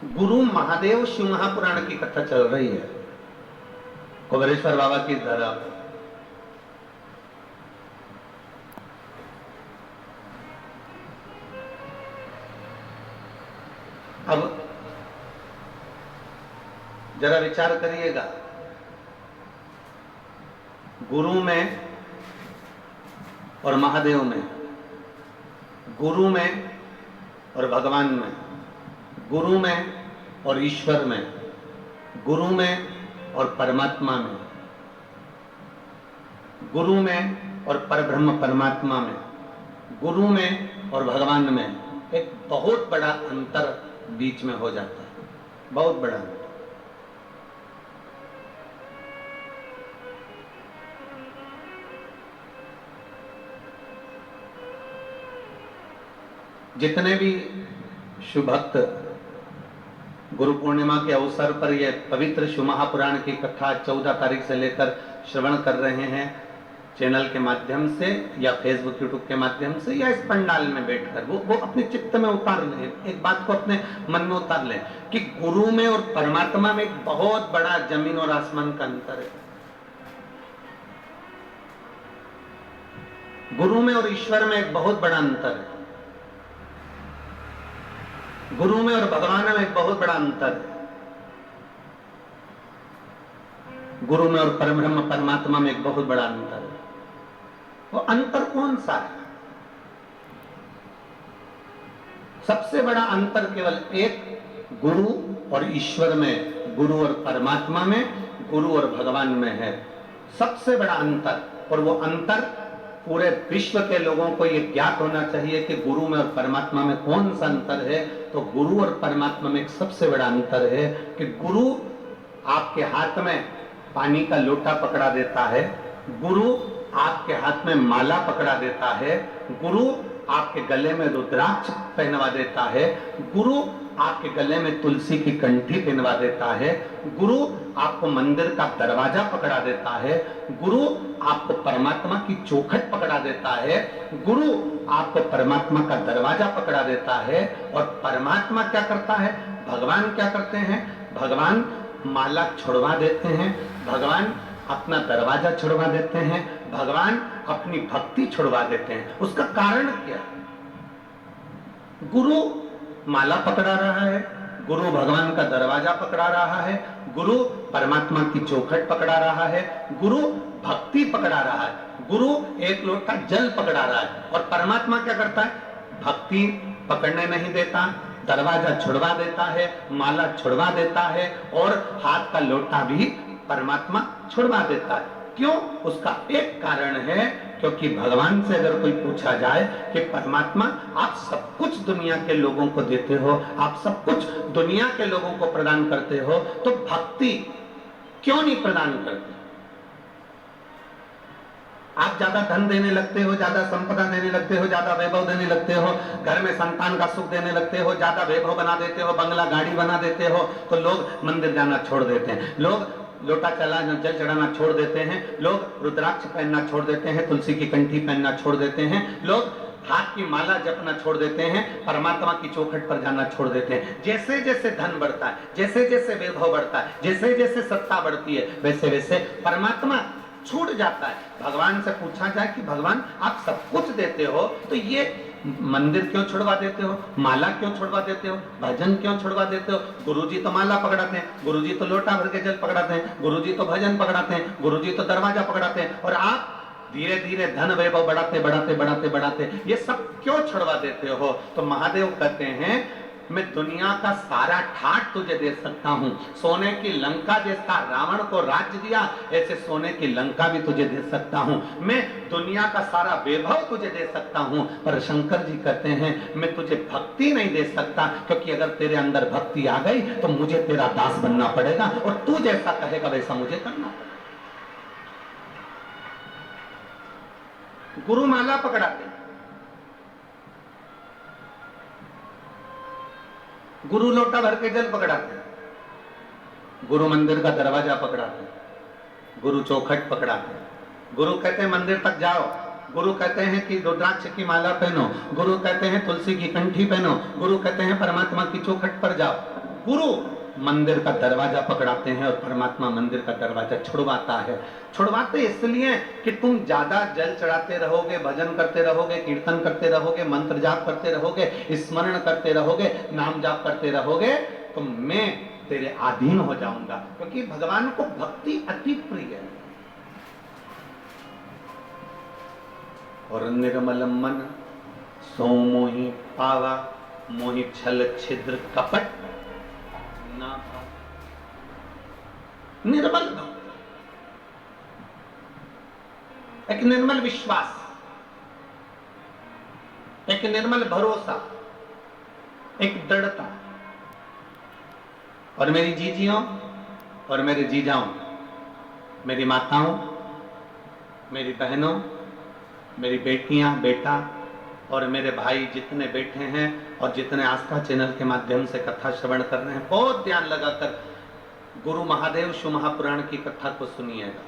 गुरु महादेव शिव महापुराण की कथा चल रही है कुबेरेश्वर बाबा की तरफ। अब जरा विचार करिएगा, गुरु में और महादेव में, गुरु में और भगवान में, गुरु में और ईश्वर में, गुरु में और परमात्मा में, गुरु में और परब्रह्म परमात्मा में, गुरु में और भगवान में एक बहुत बड़ा अंतर बीच में हो जाता है, बहुत बड़ा अंतर। जितने भी शिव भक्त गुरु पूर्णिमा के अवसर पर यह पवित्र शिव महापुराण की कथा 14 तारीख से लेकर श्रवण कर रहे हैं, चैनल के माध्यम से या फेसबुक यूट्यूब के माध्यम से या इस पंडाल में बैठकर, वो अपने चित्त में उतार लें, एक बात को अपने मन में उतार लें कि गुरु में और परमात्मा में एक बहुत बड़ा जमीन और आसमान का अंतर है। गुरु में और ईश्वर में एक बहुत बड़ा अंतर है। गुरु में और भगवान में एक बहुत बड़ा अंतर है। गुरु में और परब्रह्म परमात्मा में एक बहुत बड़ा अंतर है। वो अंतर कौन सा है? सबसे बड़ा अंतर केवल एक, गुरु और ईश्वर में, गुरु और परमात्मा में, गुरु और भगवान में है सबसे बड़ा अंतर। और वो अंतर पूरे विश्व के लोगों को ये ज्ञात होना चाहिए कि गुरु में और परमात्मा में कौन सा अंतर है। तो गुरु और परमात्मा में एक सबसे बड़ा अंतर है कि गुरु आपके हाथ में पानी का लोटा पकड़ा देता है, गुरु आपके हाथ में माला पकड़ा देता है, गुरु आपके गले में रुद्राक्ष पहनवा देता है, गुरु आपके गले में तुलसी की कंठी पहनवा देता है, गुरु आपको मंदिर का दरवाजा पकड़ा देता है, गुरु आपको परमात्मा की चौखट पकड़ा देता है, गुरु आपको परमात्मा का दरवाजा पकड़ा देता है। और परमात्मा क्या करता है, भगवान क्या करते हैं? भगवान माला छुड़वा देते हैं, भगवान अपना दरवाजा छुड़वा देते हैं, भगवान अपनी भक्ति छुड़वा देते हैं। उसका कारण क्या? गुरु माला पकड़ा रहा है, गुरु भगवान का दरवाजा पकड़ा रहा है, गुरु परमात्मा की चौखट पकड़ा रहा है, गुरु भक्ति पकड़ा रहा है, गुरु एक लोटा जल पकड़ा रहा है। और परमात्मा क्या करता है? भक्ति पकड़ने नहीं देता, दरवाजा छुड़वा देता है, माला छुड़वा देता है और हाथ का लोटा भी परमात्मा छुड़वा देता है। क्यों? उसका एक कारण है, क्योंकि भगवान से अगर कोई पूछा जाए कि परमात्मा आप सब कुछ दुनिया के लोगों को देते हो, आप सब कुछ दुनिया के लोगों को प्रदान करते हो, तो भक्ति क्यों नहीं प्रदान करते? आप ज्यादा धन देने लगते हो, ज्यादा संपदा देने लगते हो, ज्यादा वैभव देने लगते हो, घर में संतान का सुख देने लगते हो, ज्यादा वैभव बना देते हो, बंगला गाड़ी बना देते हो, तो लोग मंदिर जाना छोड़ देते हैं, लोग लोटा चलाना जल चढ़ाना छोड़ देते हैं, लोग रुद्राक्ष पहनना छोड़ देते हैं, तुलसी की कंठी पहनना छोड़ देते हैं, लोग हाथ की माला जपना छोड़ देते हैं, परमात्मा की चौखट पर जाना छोड़ देते हैं। जैसे जैसे धन बढ़ता है, जैसे जैसे वैभव बढ़ता है, जैसे जैसे सत्ता बढ़ती है, वैसे वैसे परमात्मा छूट जाता है। भगवान से पूछा जाए कि भगवान आप सब कुछ देते हो, तो ये मंदिर क्यों छुड़वा देते हो, माला क्यों छुड़वा देते हो, भजन क्यों छुड़वा देते हो? गुरुजी तो माला पकड़ाते हैं, गुरुजी तो लोटा भर के जल पकड़ाते हैं, गुरुजी तो भजन पकड़ाते हैं, गुरुजी तो दरवाजा पकड़ाते हैं, और आप धीरे धीरे धन वैभव बढ़ाते बढ़ाते बढ़ाते बढ़ाते ये सब क्यों छुड़वा देते हो? तो महादेव कहते हैं, मैं दुनिया का सारा ठाट तुझे दे सकता हूं। सोने की लंका जैसा रावण को राज्य दिया, ऐसे सोने की लंका भी तुझे दे सकता हूं। मैं दुनिया का सारा वैभव तुझे दे सकता हूं, पर शंकर जी कहते हैं मैं तुझे भक्ति नहीं दे सकता, क्योंकि अगर तेरे अंदर भक्ति आ गई तो मुझे तेरा दास बनना पड़ेगा, और तू जैसा कहेगा वैसा मुझे करना पड़ेगा। गुरु माला पकड़ाते, गुरु लोटा भर के जल पकड़ाते, गुरु मंदिर का दरवाजा पकड़ाते, गुरु चौखट पकड़ाते, गुरु कहते हैं मंदिर तक जाओ, गुरु कहते हैं कि रुद्राक्ष की माला पहनो, गुरु कहते हैं तुलसी की कंठी पहनो, गुरु कहते हैं परमात्मा की चौखट पर जाओ। गुरु मंदिर का दरवाजा पकड़ाते हैं और परमात्मा मंदिर का दरवाजा छुड़वाता है। छुड़वाते इसलिए कि तुम ज्यादा जल चढ़ाते रहोगे, भजन करते रहोगे, कीर्तन करते रहोगे, मंत्र जाप करते रहोगे, स्मरण करते रहोगे, नाम जाप करते रहोगे, तो मैं तेरे अधीन हो जाऊंगा। क्योंकि भगवान को भक्ति अति प्रिय है। और निर्मल मन सो मोहि पावा, मोहि छल छिद्र कपट ना पावा। निर्मल भक्ति, एक निर्मल विश्वास, एक निर्मल भरोसा, एक दृढ़ता। और मेरी जीजियों और मेरे जीजाओं, मेरी माताओं, मेरी बहनों, मेरी बेटियां, बेटा और मेरे भाई जितने बैठे हैं और जितने आस्था चैनल के माध्यम से कथा श्रवण कर रहे हैं, बहुत ध्यान लगाकर गुरु महादेव शिव महापुराण की कथा को सुनिएगा।